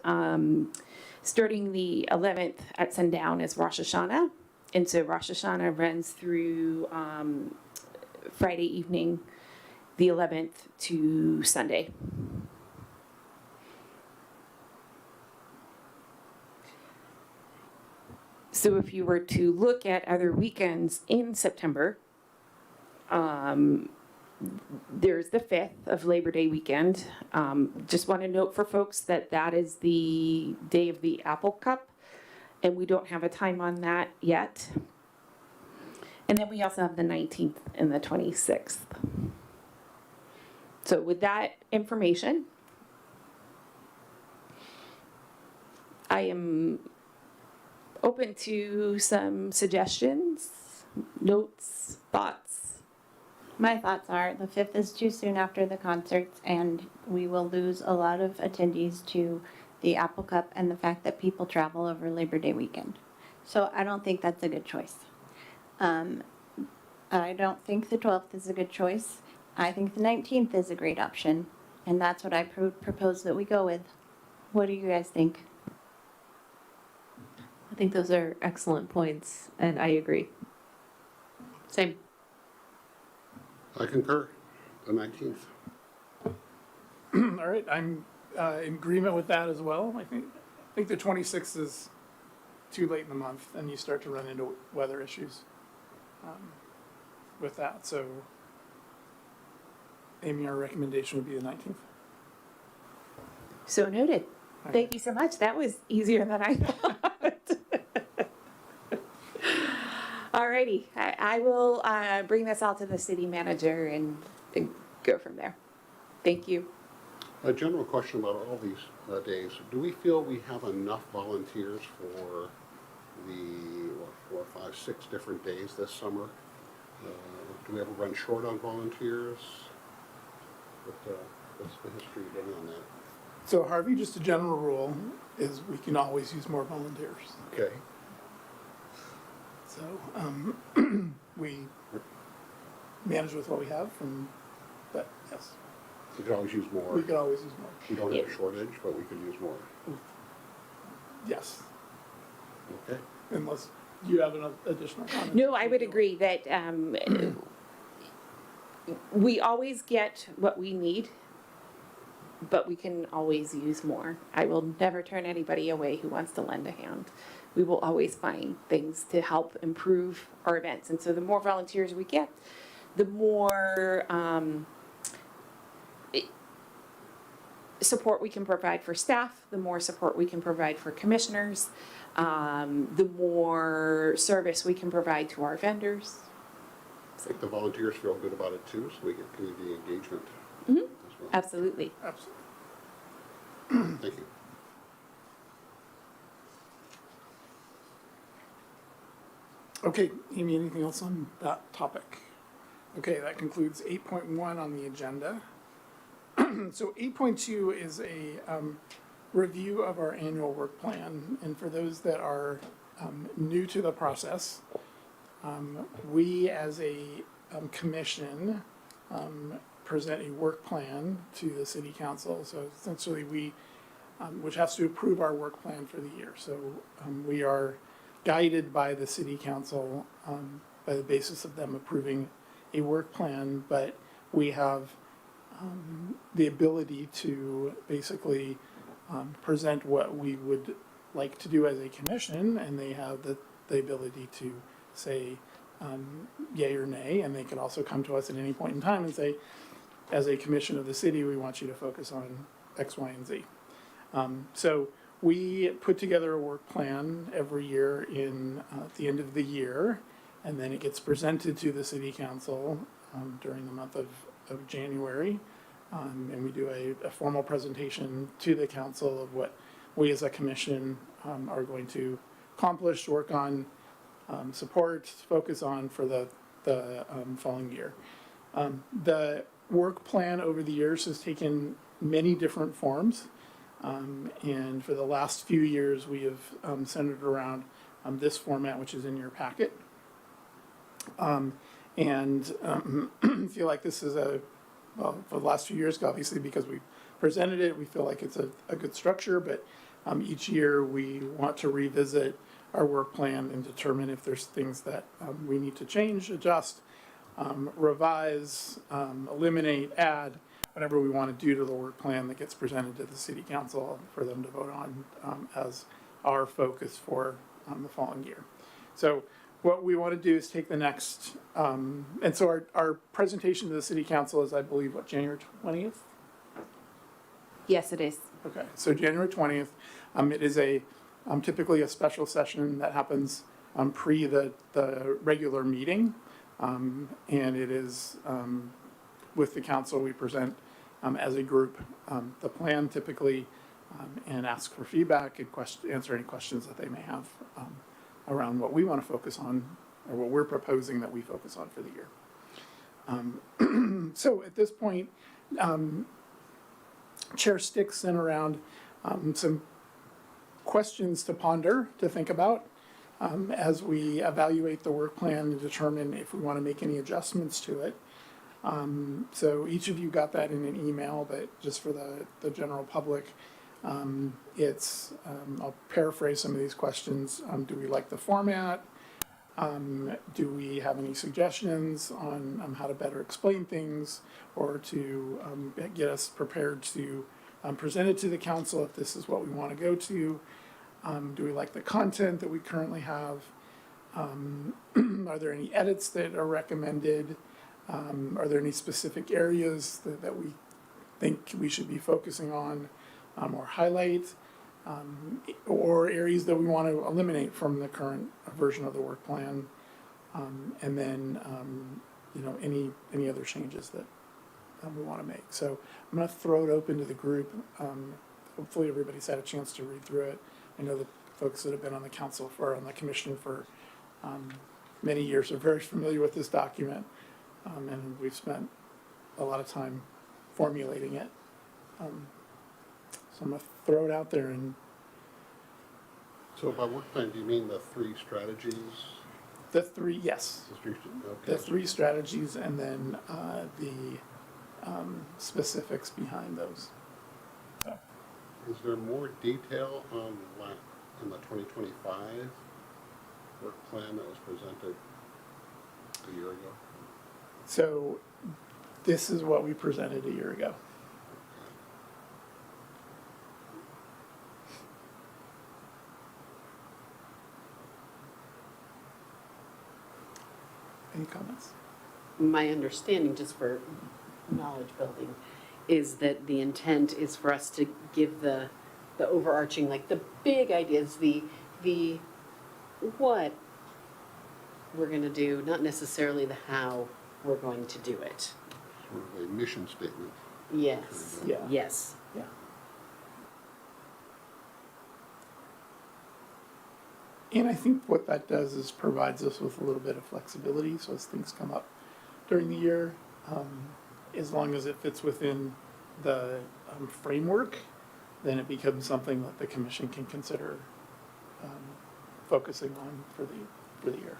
starting the 11th at sundown is Rosh Hashanah. And so Rosh Hashanah runs through Friday evening, the 11th to Sunday. So if you were to look at other weekends in September, there's the 5th of Labor Day weekend. Just want to note for folks that that is the day of the Apple Cup, and we don't have a time on that yet. And then we also have the 19th and the 26th. So with that information, I am open to some suggestions, notes, thoughts. My thoughts are the 5th is too soon after the concerts, and we will lose a lot of attendees to the Apple Cup and the fact that people travel over Labor Day weekend. So I don't think that's a good choice. I don't think the 12th is a good choice. I think the 19th is a great option, and that's what I propose that we go with. What do you guys think? I think those are excellent points, and I agree. Same. I concur, the 19th. All right, I'm in agreement with that as well. I think the 26th is too late in the month, and you start to run into weather issues with that. So, Amy, our recommendation would be the 19th. So noted. Thank you so much. That was easier than I thought. Alrighty, I will bring this all to the city manager and go from there. Thank you. A general question about all these days. Do we feel we have enough volunteers for the 4, 5, 6 different days this summer? Do we ever run short on volunteers? What's the history been on that? So Harvey, just a general rule is we can always use more volunteers. Okay. So we manage with what we have, but yes, We could always use more. we could always use more. We don't have a shortage, but we could use more. Yes, Okay. unless you have an additional comment. No, I would agree that we always get what we need, but we can always use more. I will never turn anybody away who wants to lend a hand. We will always find things to help improve our events. And so the more volunteers we get, the more support we can provide for staff, the more support we can provide for commissioners, the more service we can provide to our vendors. I think the volunteers feel good about it too, so we get community engagement Mhm. as well. Absolutely. Absolutely. Thank you. Okay, Amy, anything else on that topic? Okay, that concludes 8.1 on the agenda. So 8.2 is a review of our annual work plan. And for those that are new to the process, we as a commission present a work plan to the city council. So essentially we, which has to approve our work plan for the year. So we are guided by the city council by the basis of them approving a work plan, but we have the ability to basically present what we would like to do as a commission, and they have the ability to say yay or nay, and they can also come to us at any point in time and say, as a commission of the city, we want you to focus on X, Y, and Z. So we put together a work plan every year at the end of the year, and then it gets presented to the city council during the month of January. And we do a formal presentation to the council of what we as a commission are going to accomplish, work on, support, focus on for the following year. The work plan over the years has taken many different forms. And for the last few years, we have centered around this format, which is in your packet. Feel like this is well, for the last few years, obviously, because we presented it, we feel like it's a good structure, but each year we want to revisit our work plan and determine if there's things that we need to change, adjust, revise, eliminate, add, whatever we want to do to the work plan that gets presented to the city council for them to vote on as our focus for the following year. So what we want to do is take the next, and so our presentation to the city council is, I believe, what, January 20th? Yes, it is. Okay, so January 20th, it is typically a special session that happens pre the regular meeting. And it is with the council, we present as a group the plan typically and ask for feedback and answer any questions that they may have around what we want to focus on or what we're proposing that we focus on for the year. So at this point, Chair Stick sent around some questions to ponder, to think about as we evaluate the work plan and determine if we want to make any adjustments to it. So each of you got that in an email, but just for the general public, I'll paraphrase some of these questions. Do we like the format? Do we have any suggestions on how to better explain things or to get us prepared to present it to the council if this is what we want to go to? Do we like the content that we currently have? Are there any edits that are recommended? Are there any specific areas that we think we should be focusing on or highlight? Or areas that we want to eliminate from the current version of the work plan? And then, any other changes that we want to make. So I'm going to throw it open to the group. Hopefully everybody's had a chance to read through it. I know the folks that have been on the council on the commission for many years are very familiar with this document, and we've spent a lot of time formulating it. So I'm going to throw it out there. And So by work plan, do you mean the three strategies? the three, yes, Okay. the three strategies, and then the specifics behind those. Is there more detail on in the 2025 work plan that was presented a year ago? So this is what we presented a year ago. Any comments? My understanding, just for knowledge building, is that the intent is for us to give the overarching, like the big ideas, the what we're gonna do, not necessarily the how we're going to do it. Sort of a mission statement. Yes, Yeah. yes. Yeah. And I think what that does is provides us with a little bit of flexibility, so as things come up during the year, as long as it fits within the framework, then it becomes something that the commission can consider focusing on for the year.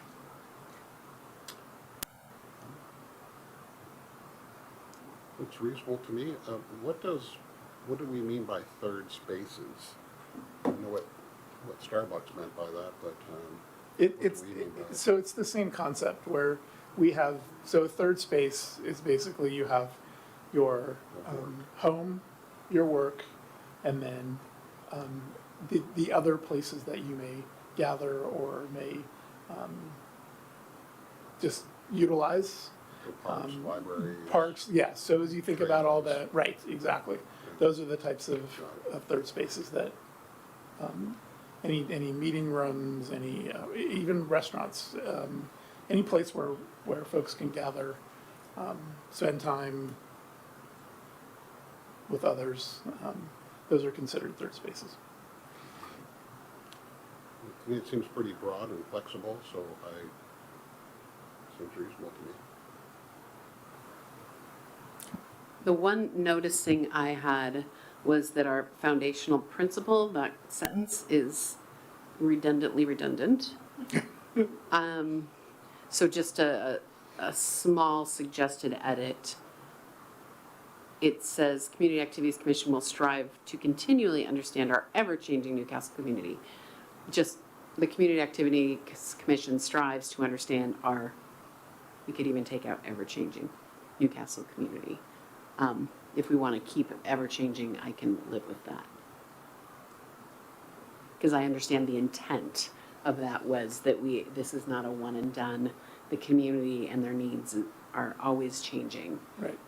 Looks reasonable to me. What do we mean by third spaces? I know what Starbucks meant by that, but what do we mean by that? So it's the same concept where we have, so a third space is basically you have your home, your work, and then the other places that you may gather or may just utilize. So parks, libraries. Parks, yeah, so as you think about all the, right, exactly. Those are the types of third spaces that any meeting rooms, even restaurants, any place where folks can gather, spend time with others. Those are considered third spaces. To me, it seems pretty broad and flexible, so seems reasonable to me. The one noticing I had was that our foundational principle, that sentence is redundantly redundant. So just a small suggested edit. It says, Community Activities Commission will strive to continually understand our ever-changing Newcastle community. Just, the Community Activities Commission strives to understand our, we could even take out ever-changing Newcastle community. If we want to keep ever-changing, I can live with that. Because I understand the intent of that was that this is not a one and done. The community and their needs are always changing. Right.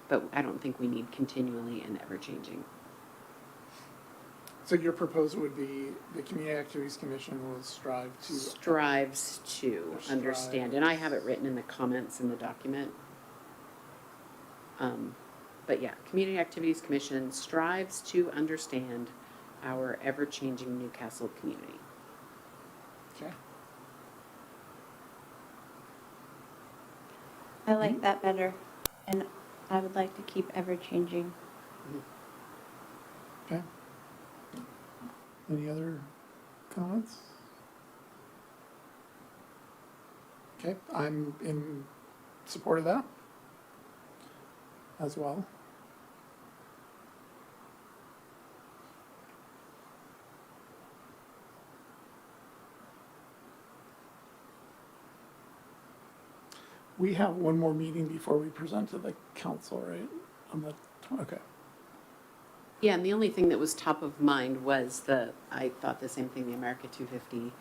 But I don't think we need continually and ever-changing. So your proposal would be the Community Activities Commission will strive to. Strives to Strives. understand, and I have it written in the comments in the document. But yeah, Community Activities Commission strives to understand our ever-changing Newcastle community. Okay. I like that better, and I would like to keep ever-changing. Okay. Any other comments? Okay, I'm in support of that as well. We have one more meeting before we present to the council, right? Okay. Yeah, and the only thing that was top of mind was I thought the same thing, the America 250,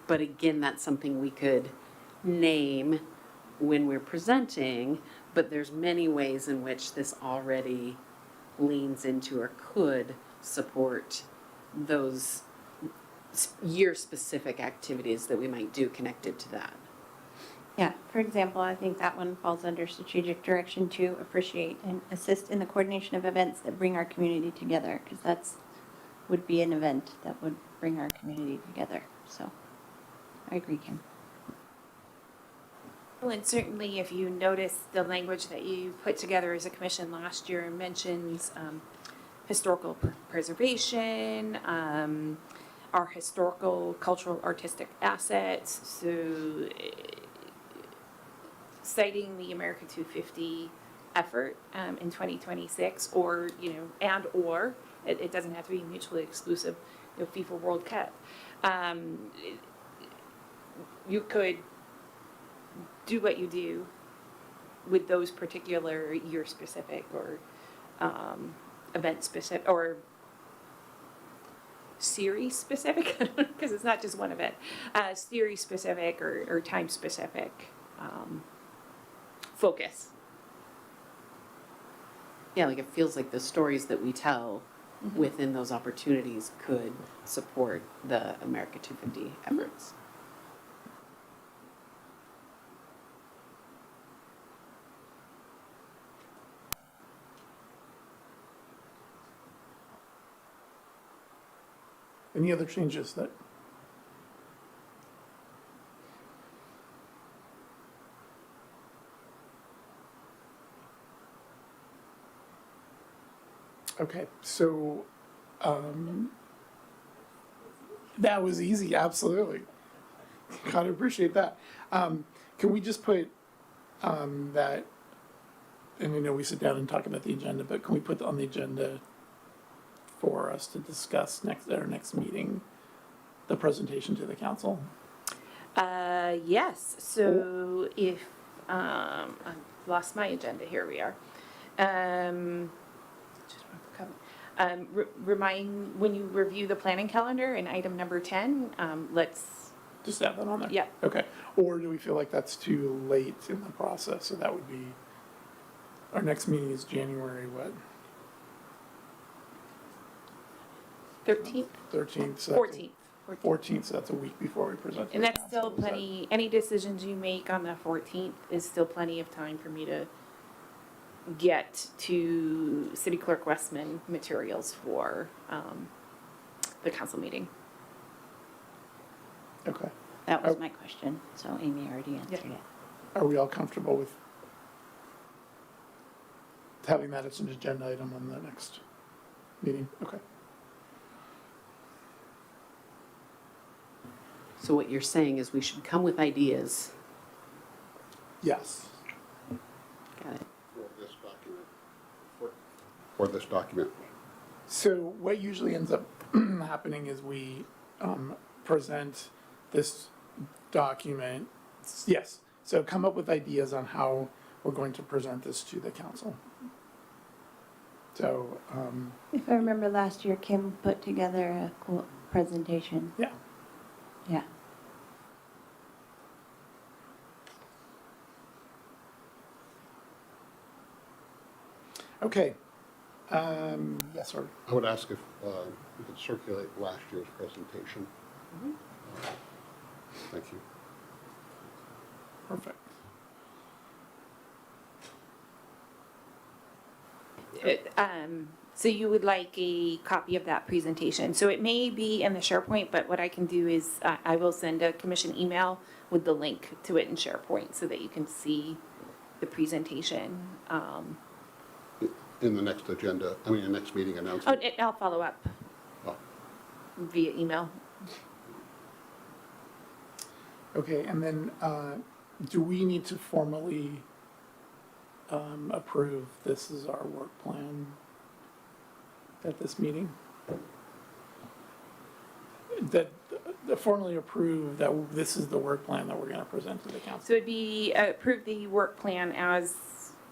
but again, that's something we could name when we're presenting, but there's many ways in which this already leans into or could support those year-specific activities that we might do connected to that. Yeah, for example, I think that one falls under strategic direction to appreciate and assist in the coordination of events that bring our community together, because would be an event that would bring our community together. So, I agree, Kim. Well, and certainly if you notice the language that you put together as a commission last year mentions historical preservation, our historical, cultural, artistic assets. So citing the America 250 effort in 2026, or, or it doesn't have to be mutually exclusive, FIFA World Cup. You could do what you do with those particular year-specific or event-specific or series-specific, because it's not just one event, series-specific or time-specific focus. Yeah, it feels like the stories that we tell within those opportunities could support the America 250 efforts. Any other changes that? Okay, so that was easy, absolutely. Gotta appreciate that. Can we just put that, and I know we sit down and talk about the agenda, but can we put on the agenda for us to discuss at our next meeting, the presentation to the council? Yes, so if, I've lost my agenda, here we are. Remind, when you review the planning calendar in item number 10, let's. Just add that on there? Yeah. Okay, or do we feel like that's too late in the process? So that would be, our next meeting is January what? 13th, 13th. So 14th. 14th, so that's a week before we present. to And the that's still council. Is that- plenty, any decisions you make on the 14th is still plenty of time for me to get to City Clerk Westman materials for the council meeting. Okay. That was my question, so Amy already answered it. Are we all comfortable with having that as an agenda item on the next meeting? Okay. So what you're saying is we should come with ideas. Yes. Got it. For this document. For this document. So what usually ends up happening is we present this document. Yes. So come up with ideas on how we're going to present this to the council. So, If I remember last year, Kim put together a cool presentation. yeah. Yeah. Okay. Yes, sir. I would ask if we could circulate last year's presentation. Thank you. Perfect. So you would like a copy of that presentation. So it may be in the SharePoint, but what I can do is I will send a commission email with the link to it in SharePoint so that you can see the presentation. In the next agenda, the next meeting Oh, announcement. I'll follow up Oh, via email. Okay, and then do we need to formally approve this is our work plan at this meeting? That formally approve that this is the work plan that we're going to present to the council? So it'd be approve the work plan as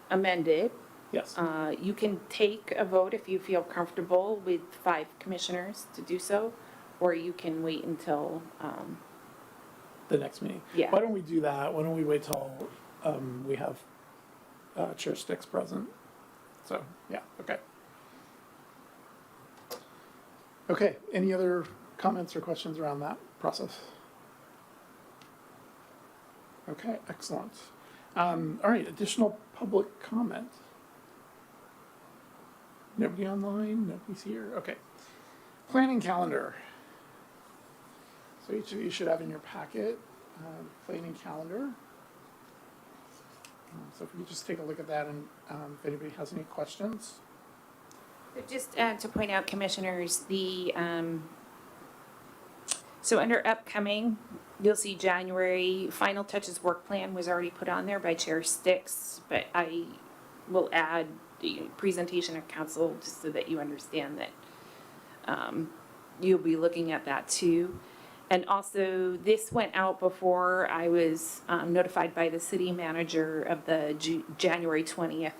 amended. Yes. You can take a vote if you feel comfortable with 5 commissioners to do so, or you can wait until, The next meeting. yeah. Why don't we do that? Why don't we wait till we have Chair Sticks present? So, yeah, okay. Okay, any other comments or questions around that process? Okay, excellent. All right, additional public comment. Nobody online, nobody's here, okay. Planning calendar. So each of you should have in your packet, planning calendar. So if we could just take a look at that and if anybody has any questions. So just to point out, commissioners, so under upcoming, you'll see January, final touches work plan was already put on there by Chair Sticks, but I will add the presentation of council just so that you understand that you'll be looking at that too. And also, this went out before I was notified by the city manager of the January 20th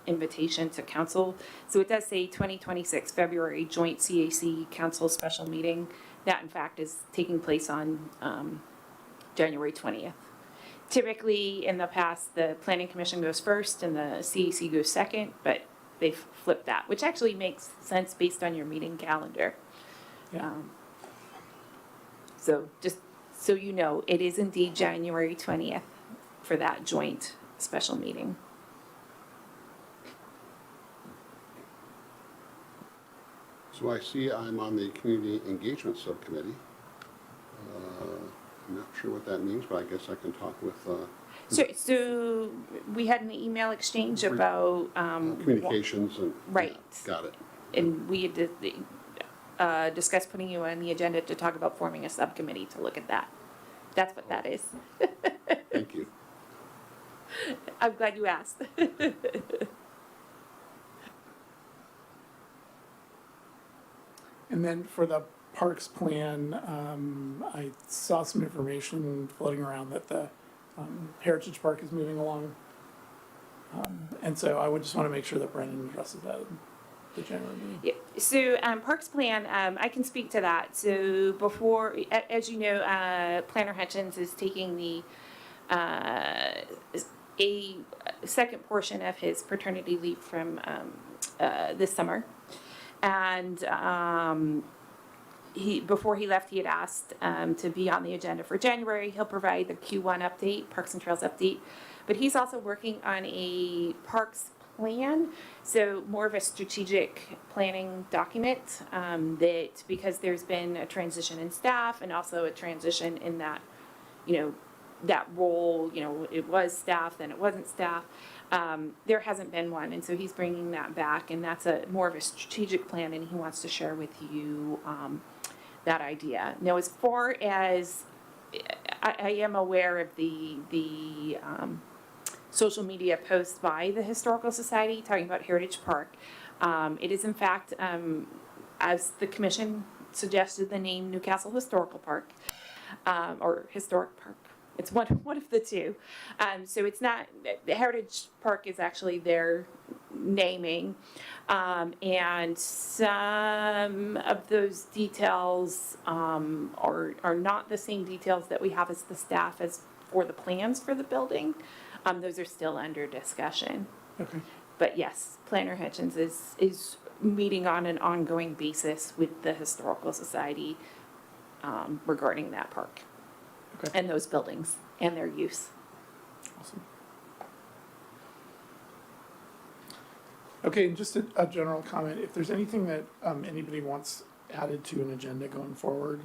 invitation to council. So it does say 2026 February joint CAC council special meeting. That in fact is taking place on January 20th. Typically, in the past, the planning commission goes first and the CAC goes second, but they've flipped that, which actually makes sense based on your meeting calendar. Yeah. So just so you know, it is indeed January 20th for that joint special meeting. So I see I'm on the Community Engagement Subcommittee. I'm not sure what that means, but I guess I can talk with So we had an email exchange about, communications and. Right. Yeah, got it. and we had discussed putting you on the agenda to talk about forming a subcommittee to look at that. That's what that is. Thank you. I'm glad you asked. And then for the parks plan, I saw some information floating around that the Heritage Park is moving along. And so I would just want to make sure that Brendan addresses that in the general meeting. Yeah, so I can speak to that. So before, as you know, Planner Hutchins is taking the a second portion of his paternity leave from this summer. And before he left, he had asked to be on the agenda for January. He'll provide the Q1 update, Parks and Trails update. But he's also working on a parks plan, so more of a strategic planning document that, because there's been a transition in staff and also a transition in that, that role, it was staff, then it wasn't staff. There hasn't been one, and so he's bringing that back, and that's more of a strategic plan, and he wants to share with you that idea. Now, as far as I am aware of the social media post by the Historical Society talking about Heritage Park. It is in fact, as the commission suggested, the name Newcastle Historical Park, or Historic Park. It's one of the two. So it's not, the Heritage Park is actually their naming. And some of those details are not the same details that we have as the staff as for the plans for the building. Those are still under discussion. Okay. But yes, Planner Hitchens is meeting on an ongoing basis with the Historical Society regarding that park. Okay. And those buildings and their use. Awesome. Okay, and just a general comment, if there's anything that anybody wants added to an agenda going forward,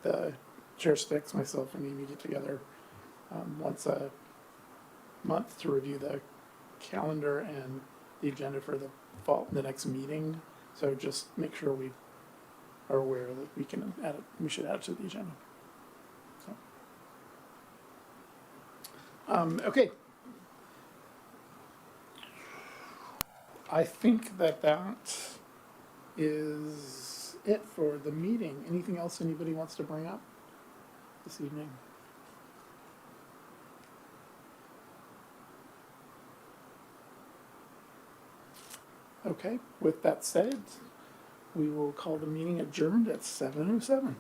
the Chair Sticks, myself, and Amy get together once a month to review the calendar and the agenda for the next meeting. So just make sure we are aware that we can add it, we should add it to the agenda. So. Okay. I think that is it for the meeting. Anything else anybody wants to bring up this evening? Okay, with that said, we will call the meeting adjourned at 7:07.